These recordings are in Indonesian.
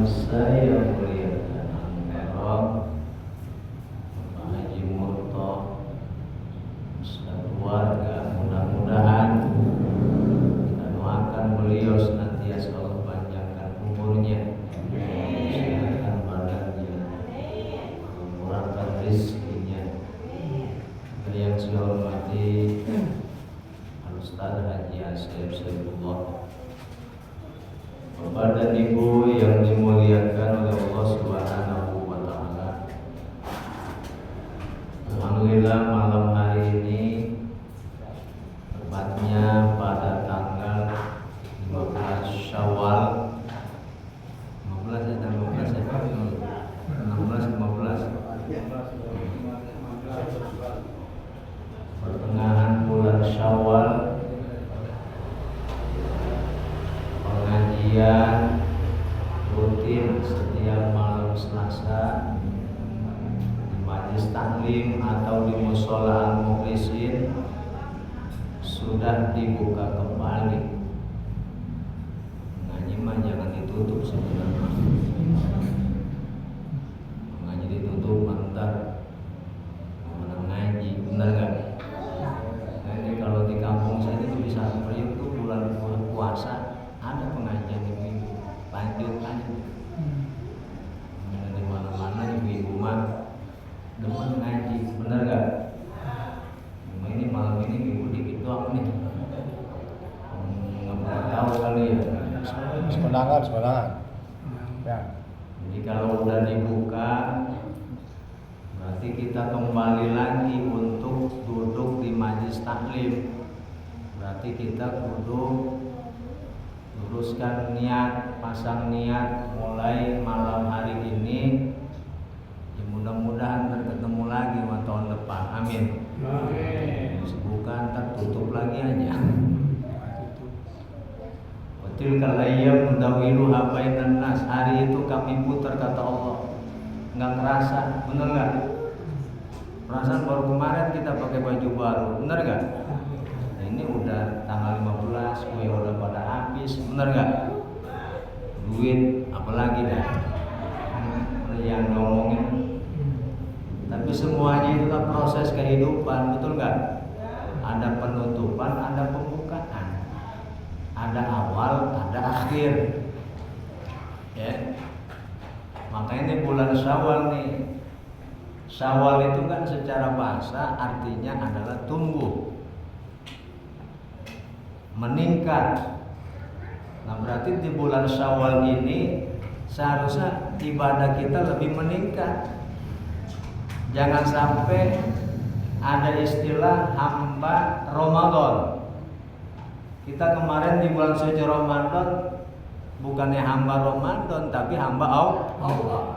saya muliakan Al-Mukarram Bapak Haji Murto beserta keluarga, mudah-mudahan kita doakan beliau senantiasa Allah panjangkan umurnya, kesehatan badannya, murahkan rezekinya. Yang saya hormati Al-Ustaz Haji Asep Saifullah, Bapak dan Ibu yang dimuliakan oleh Allah Subhanahu wa Ta'ala. Alhamdulillah malam hari ini, tepatnya pada tanggal 15 Syawal 15 pertengahan bulan Syawal, pengajian rutin setiap malam Selasa di Majelis Taklim atau di Mushola Al-Mukhlisin sudah dibuka kembali. Ngaji mah jangan ditutup sebenarnya. Ngaji ditutup mantar ngaji, benar nggak? Jadi kalau di kampung saya itu bisa periuk tuh bulan puasa ada pengajian ibu-ibu, lanjut. Di mana-mana ibu-ibu mah demen ngaji, benar nggak? Ini malam ini ibu dikit doang nih, nggak pernah tahu kali ya. Sekolah. Ya. Jadi kalau udah dibuka, berarti kita kembali lagi untuk duduk di majelis taklim. Berarti kita kudu luruskan niat, pasang niat mulai malam hari ini. Ya mudah-mudahan terketemu lagi tahun depan. Amin. Bukan tertutup lagi aja. Tilkal ayyam nudawiluha bainan nas. Hari itu kami putar kata Allah. Enggak ngerasa, bener enggak? Perasaan baru kemarin kita pakai baju baru, bener enggak? Nah, ini udah tanggal 15, kue udah pada habis, bener enggak? Duit apalagi dah. Yang ngomongin. Tapi semuanya itu kan proses kehidupan, betul enggak? Ada penutupan, ada pembukaan. Ada awal, ada akhir. Ya. Makanya ini bulan Syawal nih. Syawal itu kan secara bahasa artinya adalah tumbuh, meningkat. Nah berarti di bulan Syawal ini seharusnya ibadah kita lebih meningkat. Jangan sampai ada istilah hamba Ramadan. Kita kemarin di bulan suci Ramadan bukannya hamba Ramadan tapi hamba Allah.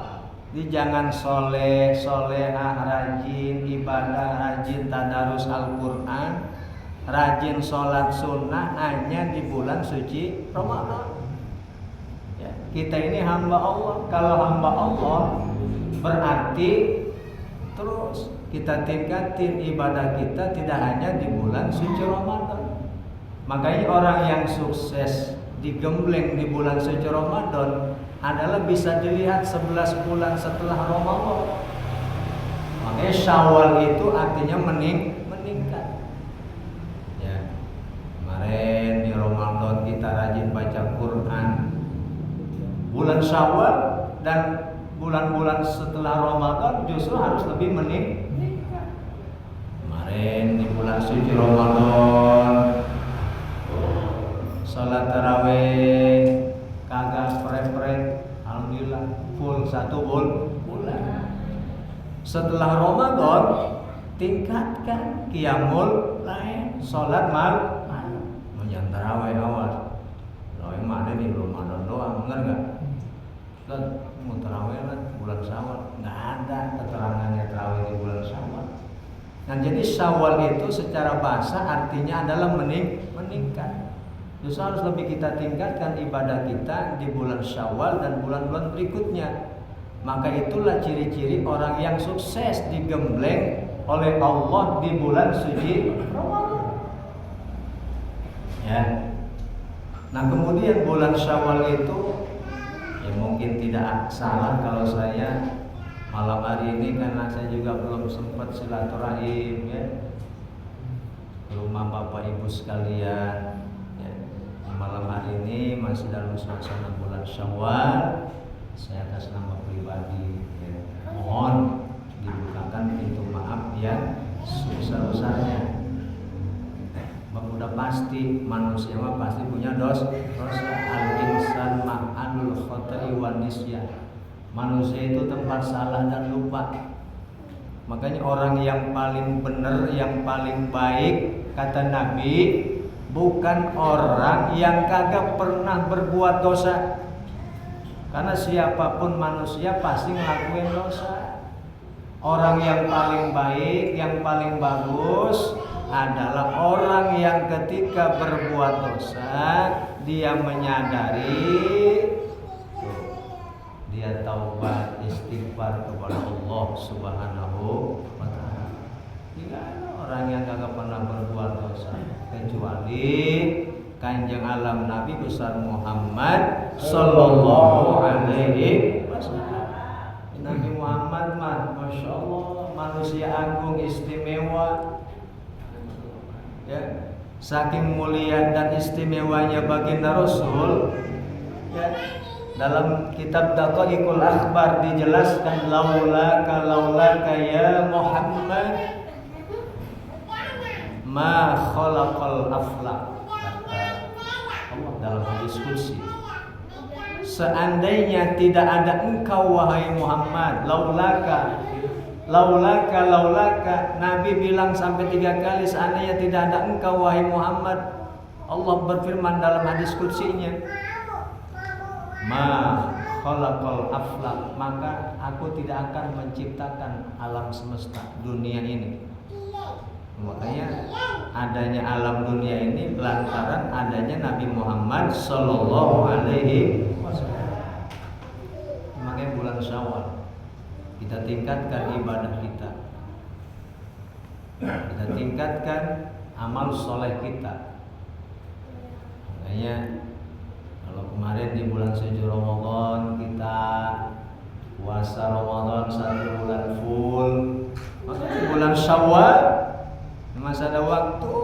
Jadi jangan solehah, rajin ibadah, rajin tadarus Al-Quran, rajin sholat sunnah hanya di bulan suci Ramadan. Ya, kita ini hamba Allah. Kalau hamba Allah berarti terus kita tingkatin ibadah kita tidak hanya di bulan suci Ramadan. Makanya orang yang sukses digembleng di bulan suci Ramadan adalah bisa dilihat 11 bulan setelah Ramadan. Makanya Syawal itu artinya meningkat. Ya. Kemarin di Ramadan kita rajin baca Quran. Bulan Syawal dan bulan-bulan setelah Ramadan justru harus lebih meningkat. Kemarin di bulan suci Ramadan salat tarawih kagak prep, alhamdulillah full 1 bulan. Setelah Ramadan tingkatkan qiyamul lail, salat malam. Jangan tarawih awas. Tarawih mah ada di Ramadan doang, benar enggak? Dan mau tarawih lah bulan Syawal, enggak ada keterangannya tarawih di bulan Syawal. Nah, jadi Syawal itu secara bahasa artinya adalah meningkat. Justru harus lebih kita tingkatkan ibadah kita di bulan Syawal dan bulan-bulan berikutnya. Maka itulah ciri-ciri orang yang sukses digembleng oleh Allah di bulan suci Ramadan. Ya. Nah kemudian bulan Syawal itu ya mungkin tidak salah kalau saya malam hari ini karena saya juga belum sempat silaturahim ya ke rumah Bapak Ibu sekalian ya. Malam hari ini masih dalam suasana bulan Syawal. Saya atas nama pribadi ya, mohon dibukakan pintu maaf yang sebesar-besarnya. Udah pasti manusia mah pasti punya dosa. Al-insan ma'anul khotai wan nisyan. Manusia itu tempat salah dan lupa. Makanya orang yang paling benar, yang paling baik kata Nabi, bukan orang yang kagak pernah berbuat dosa. Karena siapapun manusia pasti ngelakuin dosa. Orang yang paling baik, yang paling bagus adalah orang yang ketika berbuat dosa dia menyadari, dia taubat istighfar kepada Allah Subhanahu wa taala. Tidak ada orang yang kagak pernah berbuat dosa kecuali Kanjeng alam Nabi besar Muhammad sallallahu alaihi wasallam. Nabi Muhammad mah Masya Allah manusia agung istimewa ya, saking mulia dan istimewanya baginda Rasul ya, dalam kitab Daqaiqul Akhbar dijelaskan laulaka ya Muhammad ma khalaqal aflaq, Allah dalam hadis qudsi, seandainya tidak ada engkau wahai Muhammad, laulaka Nabi bilang sampai 3 kali, seandainya tidak ada engkau wahai Muhammad. Allah berfirman dalam hadis qudsinya, ma khalaqal aflaq, maka aku tidak akan menciptakan alam semesta dunia ini. Makanya adanya alam dunia ini lantaran adanya Nabi Muhammad sallallahu alaihi wasallam. Makanya bulan Syawal kita tingkatkan ibadah kita tingkatkan amal soleh kita. Makanya kalau kemarin di bulan suci Ramadan kita puasa Ramadan 1 bulan full, maka di bulan Syawal masih ada waktu.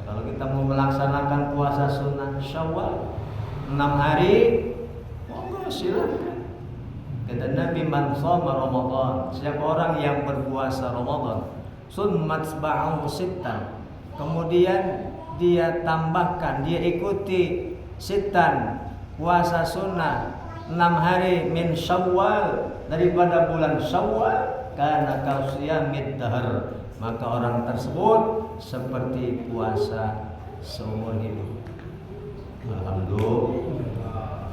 Kalau kita mau melaksanakan puasa sunnah Syawal 6 hari, monggo silakan. Kata Nabi, man shoma Ramadan, siapa orang yang berpuasa Ramadan, summat ba'u sittan, kemudian dia tambahkan, dia ikuti sittan, puasa sunnah 6 hari min Syawal, daripada bulan Syawal, kana kausiyamid dahr, maka orang tersebut seperti puasa seumur hidup. Alhamdulillah.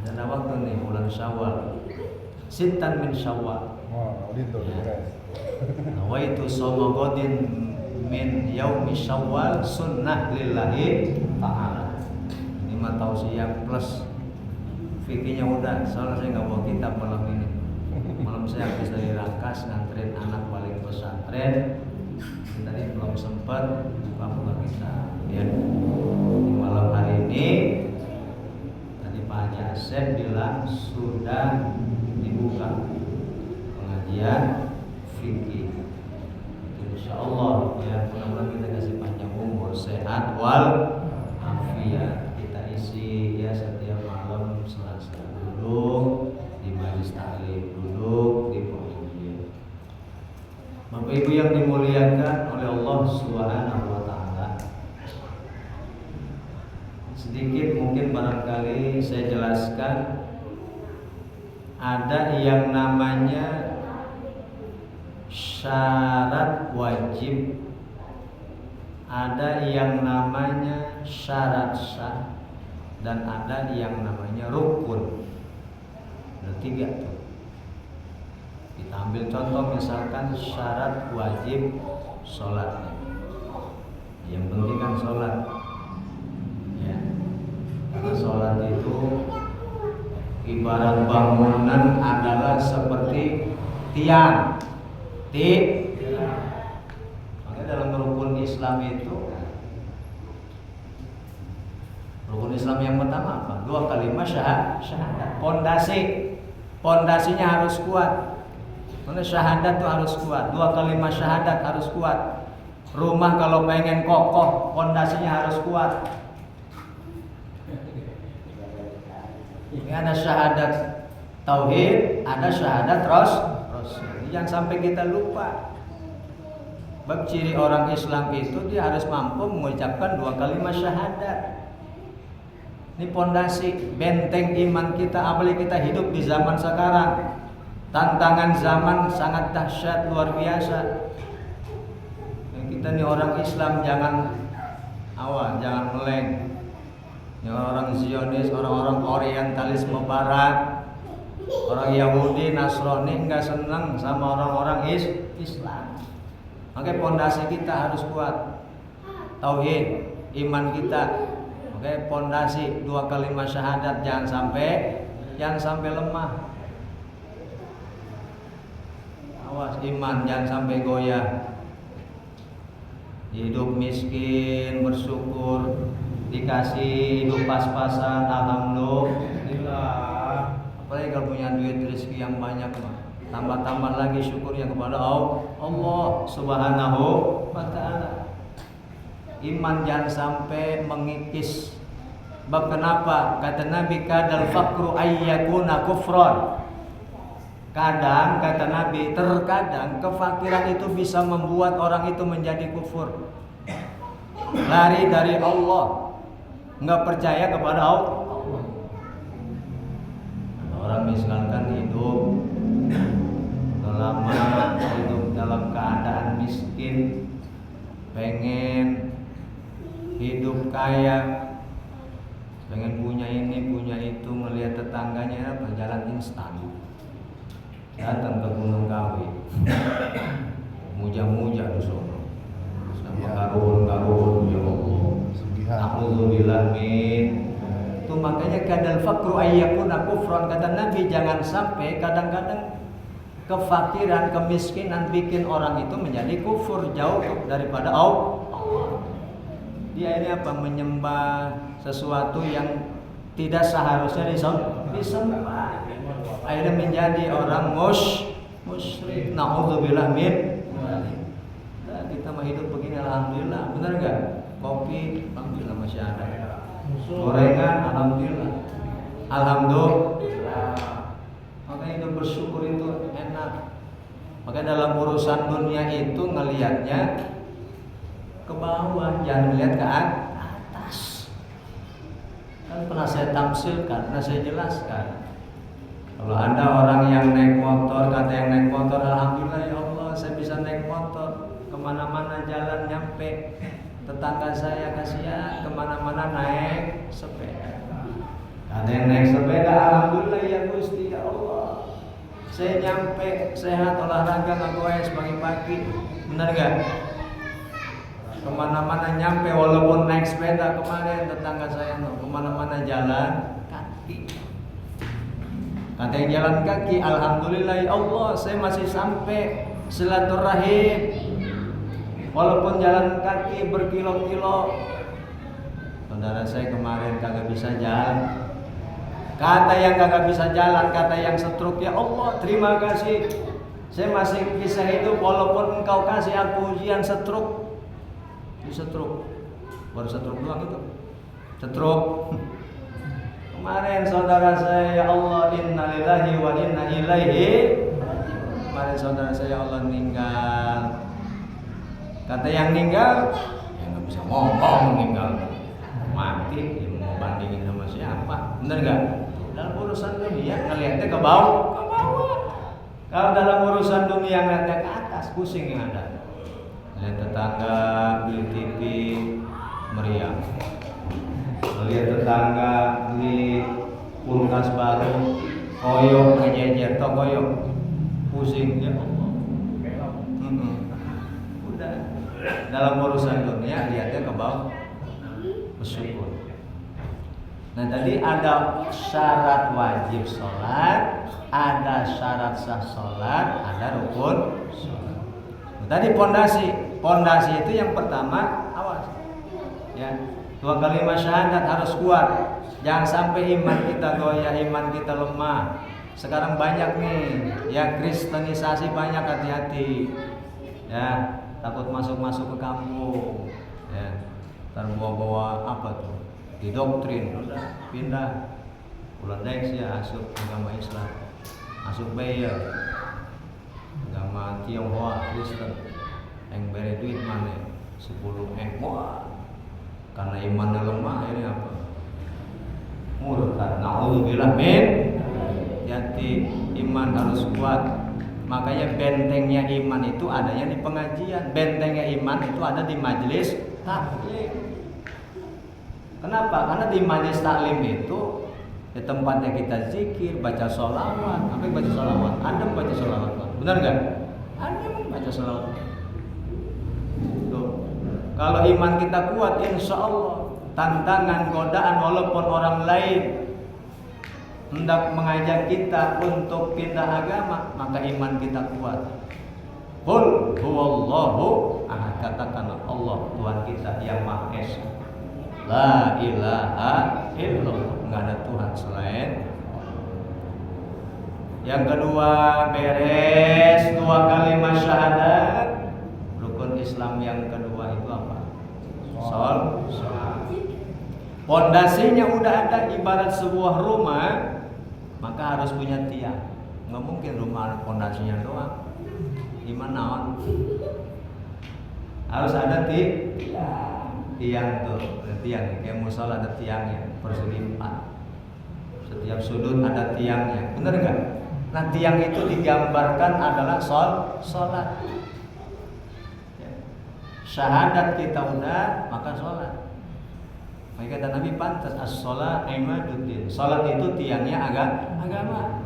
Ada waktu nih bulan Syawal, sittan min Syawal. Nawaitu shoma ghadin min yaumi Syawal sunnah lillahi ta'ala. Ini mah tausiah plus fikihnya udah, soalnya saya nggak bawa kitab malam ini. Malam saya habis dari Rangkas nganterin anak balik pesantren, tadi belum sempat buka kitab ya. Di malam hari ini tadi Pak Haji Asep bilang sudah dibuka pengajian fikih. Insya Allah ya, mudah-mudahan kita kasih panjang umur, sehat wal afiat. Kita isi ya setiap malam Selasa duduk di majelis taklim, duduk di pengajian. Bapak Ibu yang dimuliakan oleh Allah Subhanahu wa taala, sedikit mungkin barangkali saya jelaskan, ada yang namanya syarat wajib, ada yang namanya syarat sah, dan ada yang namanya rukun. Ada 3 tuh. Kita ambil contoh misalkan syarat wajib sholat. Yang penting kan sholat ya. Karena sholat itu ibarat bangunan adalah seperti tiang. Maka dalam rukun Islam itu Rukun Islam yang pertama apa? 2 kalimat syahadat. Pondasinya harus kuat. Karena syahadat itu harus kuat. 2 kalimat syahadat harus kuat. Rumah kalau pengen kokoh, pondasinya harus kuat. Ini ada syahadat tauhid, ada syahadat rasul. Jangan sampai kita lupa. Bab ciri orang Islam itu dia harus mampu mengucapkan 2 kalimat syahadat. Ini pondasi benteng iman kita, apalagi kita hidup di zaman sekarang. Tantangan zaman sangat dahsyat, luar biasa. Dan kita nih orang Islam jangan meleng. Yang orang Zionis, orang-orang Orientalisme Barat, orang Yahudi, Nasrani enggak senang sama orang-orang Islam. Makanya pondasi kita harus kuat. Tauhid, iman kita. Oke, pondasi 2 kalimat syahadat jangan sampai lemah. Awas iman jangan sampai goyah. Hidup miskin, bersyukur, dikasih hidup pas-pasan, alhamdulillah. Apalagi kalau punya duit rezeki yang banyak mah. Tambah-tambah lagi syukurnya kepada Allah Subhanahu wa ta'ala. Iman jangan sampai mengikis. Bab kenapa? Kata Nabi kadal faqru ayyakuna kufran. Kadang kata Nabi, terkadang kefakiran itu bisa membuat orang itu menjadi kufur. Lari dari Allah, enggak percaya kepada Allah. Orang misalkan hidup lama, hidup dalam keadaan miskin, pengen hidup kaya, pengen punya ini punya itu, melihat tetangganya apa jalan instan, datang ke Gunung Kawi, muja-muja di sono, sama karun ya Allah, alhamdulillah min. Itu makanya kadal fakru ayyakuna kufran, kata Nabi jangan sampai kadang-kadang kefakiran, kemiskinan bikin orang itu menjadi kufur, jauh daripada Allah. Dia ini apa? Menyembah sesuatu yang tidak seharusnya disembah. Akhirnya menjadi orang musyrik. Na'udzubillah min. Nah, kita mah hidup begini alhamdulillah. Benar enggak? Kopi alhamdulillah masih ada. Gorengan alhamdulillah. Alhamdulillah. Makanya hidup bersyukur itu enak. Maka dalam urusan dunia itu ngelihatnya ke bawah, jangan melihat ke atas. Kan pernah saya tamsilkan, pernah saya jelaskan. Kalau ada orang yang naik motor, kata yang naik motor, alhamdulillah ya Allah, saya bisa naik motor kemana-mana jalan nyampe. Tetangga saya kasihan kemana-mana naik sepeda. Kata yang naik sepeda, alhamdulillah ya Gusti ya Allah, saya nyampe sehat, olahraga nggak goes pagi-pagi. Benar nggak? Kemana-mana nyampe walaupun naik sepeda. Kemarin tetangga saya kemana-mana jalan kaki. Kata yang jalan kaki, alhamdulillah ya Allah, saya masih sampai silaturahim walaupun jalan kaki berkilo-kilo. Saudara saya kemarin kagak bisa jalan. Kata yang kagak bisa jalan, kata yang stroke, ya Allah terima kasih, saya masih bisa hidup walaupun engkau kasih aku ujian stroke. Stroke, baru stroke doang itu, stroke. Kemarin saudara saya, ya Allah innalillahi wa inna ilaihi. Kemarin saudara saya Allah meninggal. Kata yang meninggal, ya nggak bisa ngomong meninggal, mati, ya mau bandingin sama siapa? Bener nggak? Dalam urusan dunia ngelihatnya ke bawah. Kalau dalam urusan dunia ngelihatnya ke atas, pusing yang ada. Lihat tetangga beli TV meriah, lihat tetangga beli kulkas baru, koyok ngejejer, toh koyok, pusing ya Allah. Udah dalam urusan dunia lihatnya ke bawah, bersyukur. Nah tadi ada syarat wajib sholat, ada syarat sah sholat, ada rukun sholat. Tadi pondasi itu yang pertama, awas ya, Dua kalimat syahadat harus kuat. Jangan sampai iman kita goyah, iman kita lemah. Sekarang banyak nih, ya kristenisasi banyak, hati-hati. Ya, takut masuk ke kampung. Ya, terbawa-bawa apa tuh? Didoktrin, udah pindah. Bulan next ya asup agama Islam. Asup bayar. Agama Tionghoa, Kristen. Yang beri duit mana? 10 wah. Karena imannya lemah ini apa? Murtad. Na'udzubillah min. Jadi iman harus kuat. Makanya bentengnya iman itu adanya di pengajian. Bentengnya iman itu ada di majelis taklim. Kenapa? Karena di majelis taklim itu di tempatnya kita zikir, baca sholawat. Apa yang baca sholawat? Ada baca sholawat, benar nggak? Ada baca sholawat. Tuh. Kalau iman kita kuat, insya Allah tantangan, godaan walaupun orang lain hendak mengajak kita untuk pindah agama, maka iman kita kuat. Qul huwallahu ahad, katakan Allah Tuhan kita yang Maha Esa. La ilaha illallah, enggak ada Tuhan selain. Yang kedua, beres dua kalimat syahadat. Rukun Islam yang kedua itu apa? Salat. Pondasinya udah ada, ibarat sebuah rumah, maka harus punya tiang. Nggak mungkin rumah pondasinya doang. Gimana? Harus ada tiang tuh, tiang. Kayak musola ada tiangnya, persegi 4. Setiap sudut ada tiangnya, bener nggak? Nah, tiang itu digambarkan adalah sholat. Syahadat kita udah, maka sholat. Maka kata Nabi, pantas as-sholat imaduddin. Sholat itu tiangnya agama.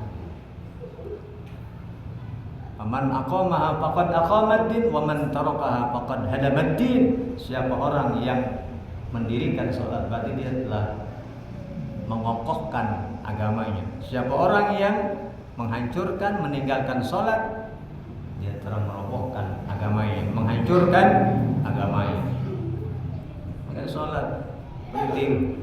Man aqamaha faqad aqamaddin wa man tarakaha faqad hadamaddin. Siapa orang yang mendirikan sholat, berarti dia telah mengokohkan agamanya. Siapa orang yang menghancurkan, meninggalkan sholat, dia telah merobohkan agamanya, menghancurkan agamanya. Maka sholat penting.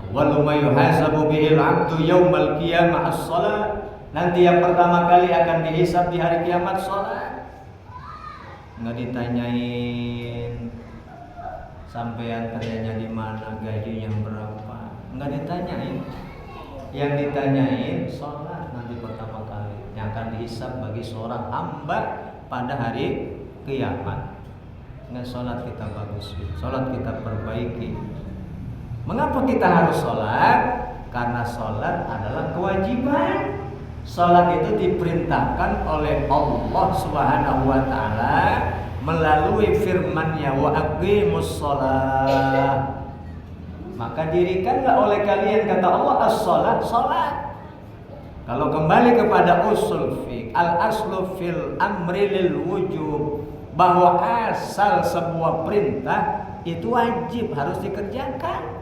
Awwalu ma yuhasabu bihil 'abdu yaumal qiyamah as-shalah. Nanti yang pertama kali akan dihisab di hari kiamat sholat. Nggak ditanyain sampean kerjanya di mana, gajinya berapa, nggak ditanyain. Yang ditanyain sholat nanti pertama kali yang akan dihisab bagi seorang hamba pada hari kiamat. Nggak, sholat kita bagus, sholat kita perbaiki. Mengapa kita harus sholat? Karena sholat adalah kewajiban. Salat itu diperintahkan oleh Allah Subhanahu wa taala melalui firman-Nya, wa aqimus shalah. Maka dirikanlah oleh kalian, kata Allah, as-shalah, salat. Kalau kembali kepada usul fiqh, al-aslu fil amri lil wujub, bahwa asal sebuah perintah itu wajib, harus dikerjakan.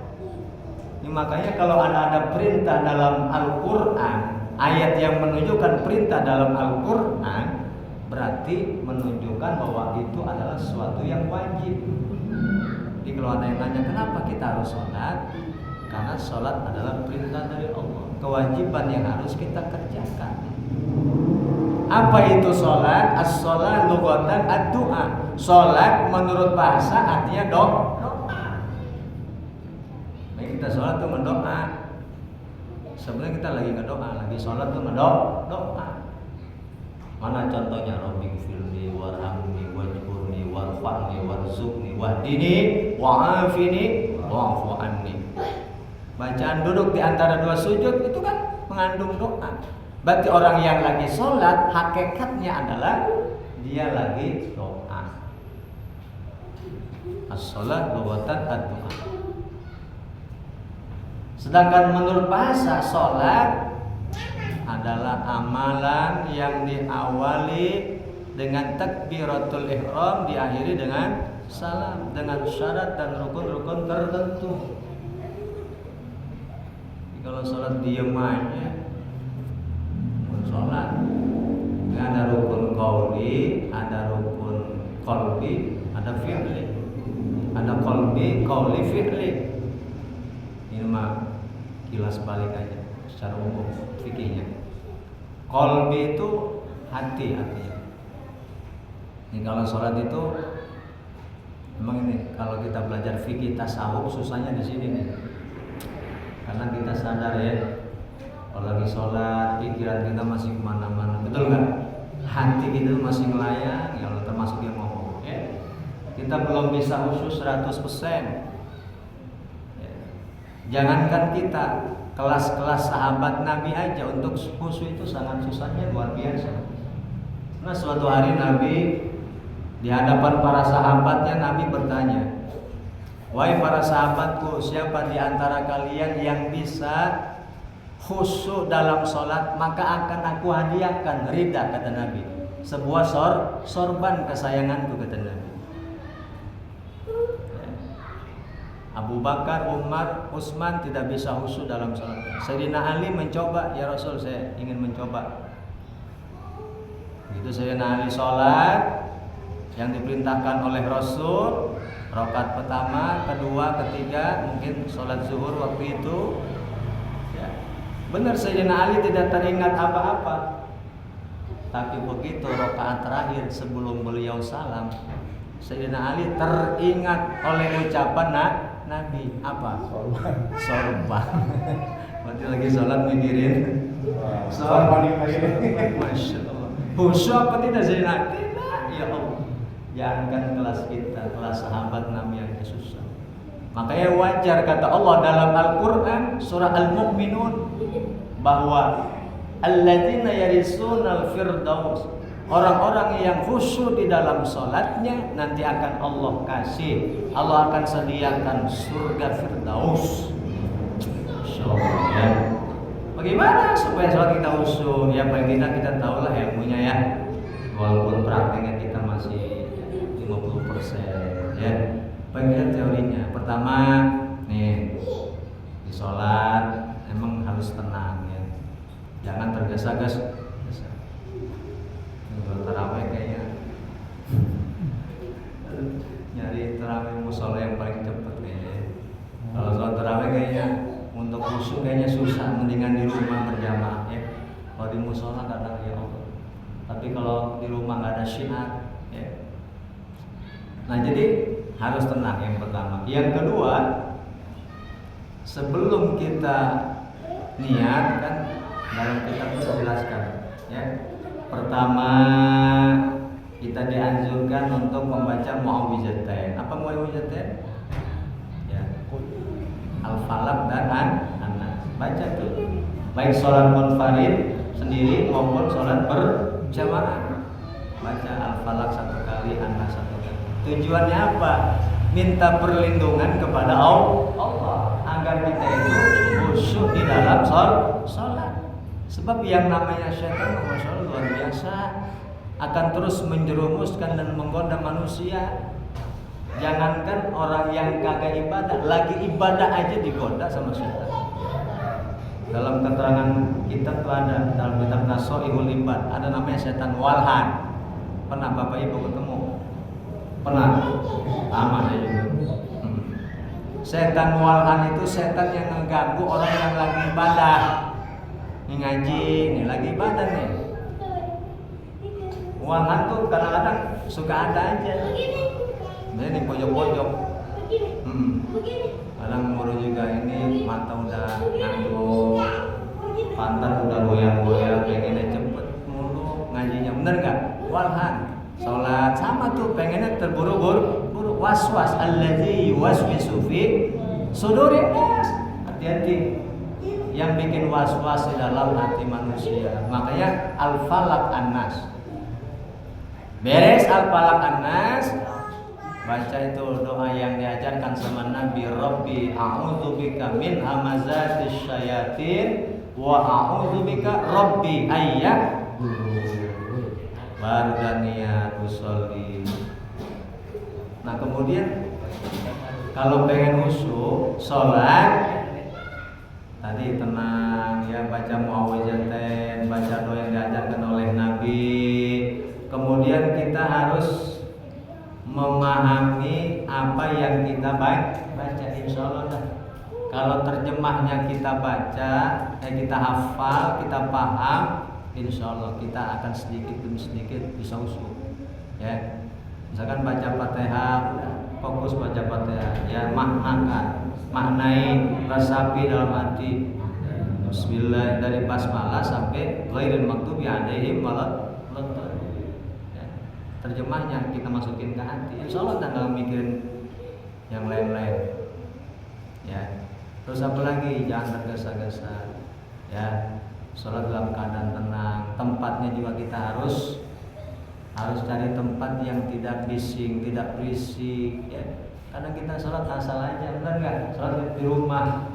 Ini makanya kalau ada perintah dalam Al-Qur'an, ayat yang menunjukkan perintah dalam Al-Quran, berarti menunjukkan bahwa itu adalah sesuatu yang wajib. Jadi kalau ada yang nanya kenapa kita harus sholat, karena sholat adalah perintah dari Allah, kewajiban yang harus kita kerjakan. Apa itu sholat? As-sholat lughatan ad-du'a. Sholat menurut bahasa artinya doa. Nah, kita sholat itu mendoa. Sebenarnya kita lagi ngedoa, lagi sholat tuh ngedoa. Mana contohnya? Rabbi gfirli warhamni wajburni warfa'ni warzuqni wahdini wa'afini wa'fu anni. Bacaan duduk di antara dua sujud itu kan mengandung doa. Berarti orang yang lagi sholat hakikatnya adalah dia lagi doa. As-sholat lughatan ad-du'a. Sedangkan menurut bahasa, sholat adalah amalan yang diawali dengan takbiratul ihram, diakhiri dengan salam, dengan syarat dan rukun-rukun tertentu. Kalau sholat diam aja, sholat nggak ada rukun qauli, ada rukun qalbi, ada fi'li. Ada qalbi, qauli, fi'li. Ini mah kilas balik aja secara umum fikihnya. Qalbi itu hati artinya. Ini kalau sholat itu memang ini kalau kita belajar fikih tasawuf susahnya di sini nih. Karena kita sadar ya, kalau lagi sholat pikiran kita masih kemana-mana, betul nggak? Hati kita masih melayang, ya Allah, termasuk yang ngomong. Ya. Kita belum bisa khusyuk 100%. Ya. Jangankan kita, kelas-kelas sahabat Nabi aja untuk khusyuk itu sangat susahnya, luar biasa. Nah, suatu hari Nabi di hadapan para sahabatnya, Nabi bertanya, wahai para sahabatku, siapa di antara kalian yang bisa khusyuk dalam sholat, maka akan aku hadiahkan, rida, kata Nabi, sebuah sorban kesayanganku, kata Nabi. Abu Bakar, Umar, Utsman tidak bisa khusyuk dalam sholat. Sayyidina Ali mencoba, ya Rasul, saya ingin mencoba. Itu Sayyidina Ali sholat yang diperintahkan oleh Rasul, rakaat pertama, kedua, ketiga, mungkin sholat zuhur waktu itu. Ya. Benar, Sayyidina Ali tidak teringat apa-apa. Tapi begitu rakaat terakhir sebelum beliau salam, Sayyidina Ali teringat oleh ucapan Nabi, apa? Sorban. Berarti lagi sholat mikirin sorban. Masya Allah. Khusyuk apa tidak Sayyidina Ali? Tidak, ya Allah. Jangankan kelas kita, kelas sahabat Nabi yang susah. Makanya wajar kata Allah dalam Al-Quran surah Al-Mu'minun bahwa alladzina yarisunal firdaus, orang-orang yang khusyuk di dalam sholatnya nanti akan Allah kasih, Allah akan sediakan surga firdaus. Insyaallah ya. Bagaimana supaya sholat kita khusyuk? Ya paling tidak kita tahulah ilmunya ya. Walaupun prakteknya kita masih 50% ya. Bagian teorinya. Pertama nih, di sholat emang harus tenang ya. Jangan tergesa-gesa. Kalau tarawih kayaknya nyari tarawih musola yang paling cepat kayaknya. Kalau sholat tarawih kayaknya untuk khusyuk kayaknya susah, mendingan di rumah berjamaah ya. Kalau di musola kadang ya Allah. Tapi kalau di rumah nggak ada syiar ya. Nah jadi harus tenang yang pertama. Yang kedua, sebelum kita niat kan dalam kitab itu dijelaskan ya. Pertama kita dianjurkan untuk membaca muawwizatain. Apa muawwizatain? Ya. Al-Falaq dan An-Nas. Baca tuh. Baik sholat munfarid sendiri maupun sholat berjamaah. Baca Al-Falaq 1 kali, An-Nas 1 kali. Tujuannya apa? Minta perlindungan kepada Allah agar kita itu khusyuk di dalam sholat. Sebab yang namanya syaitan, masya Allah, luar biasa, akan terus menjerumuskan dan menggoda manusia. Jangankan orang yang kagak ibadah, lagi ibadah aja digoda sama syaitan. Dalam keterangan kitab itu ada, dalam kitab Nasoihul Ibad, ada namanya setan walhan. Pernah Bapak Ibu ketemu? Pernah? Sama saya juga. Setan walhan itu setan yang mengganggu orang yang lagi ibadah. Ini ngaji, ini lagi ibadah nih. Walhan tuh kadang-kadang suka ada aja. Dia di pojok-pojok. Kadang umur juga ini mata udah ngantuk, pantat udah goyang-goyang, pengennya cepet mulu ngajinya. Bener nggak? Walhan. Sholat sama tuh pengennya terburu-buru, was-was allazi yuwaswisu fi sudurin nas. Hati-hati yang bikin was-was di dalam hati manusia. Makanya Al-Falaq An-Nas. Beres Al-Falaq An-Nas, baca itu doa yang diajarkan sama Nabi, Rabbi a'udzubika min hamazatis syayatin wa a'udzubika Rabbi ayyak baru dan niat usolli. Nah kemudian kalau pengen khusyuk sholat tadi tenang ya, baca muawwizatain, baca doa yang diajarkan oleh Nabi. Kemudian kita harus memahami apa yang kita baca, insya Allah dah. Kalau terjemahnya kita baca, kita hafal, kita paham, insya Allah kita akan sedikit demi sedikit bisa usul. Ya, misalkan baca Fatihah, fokus baca Fatihah, ya maknai, resapi dalam hati. Bismillah dari basmalah sampai ghairil maghdubi alaihim waladdallin. Terjemahnya kita masukin ke hati, insya Allah nggak mikirin yang lain-lain. Ya, terus apa lagi? Jangan tergesa-gesa. Ya, sholat dalam keadaan tenang. Tempatnya juga kita harus cari tempat yang tidak bising, tidak berisik. Ya, kadang kita sholat asal aja, benar nggak? Sholat di rumah,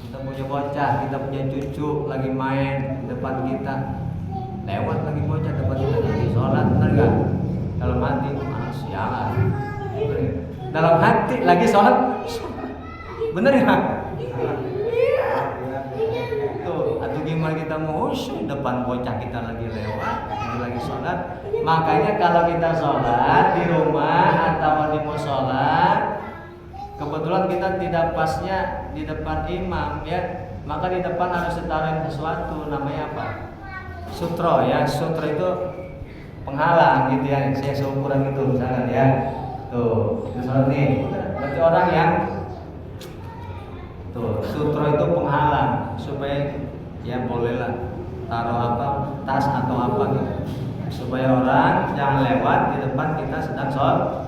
kita punya bocah, kita punya cucu lagi main di depan kita, lewat lagi bocah depan kita lagi sholat, benar nggak? Dalam hati sialan, dalam hati lagi sholat, bener ya? Tuh, atau gimana kita mau depan bocah kita lagi lewat, lagi sholat. Makanya kalau kita sholat di rumah atau di musola, kebetulan kita tidak pasnya di depan imam, ya, maka di depan harus ditaruh sesuatu, namanya apa? Sutro, ya. Sutro itu penghalang gitu ya, saya seukuran itu misalkan ya. Tuh, misalnya nih, berarti orang yang tuh sutro itu penghalang supaya ya bolehlah taruh apa, tas atau apa gitu, supaya orang jangan lewat di depan kita sedang sholat.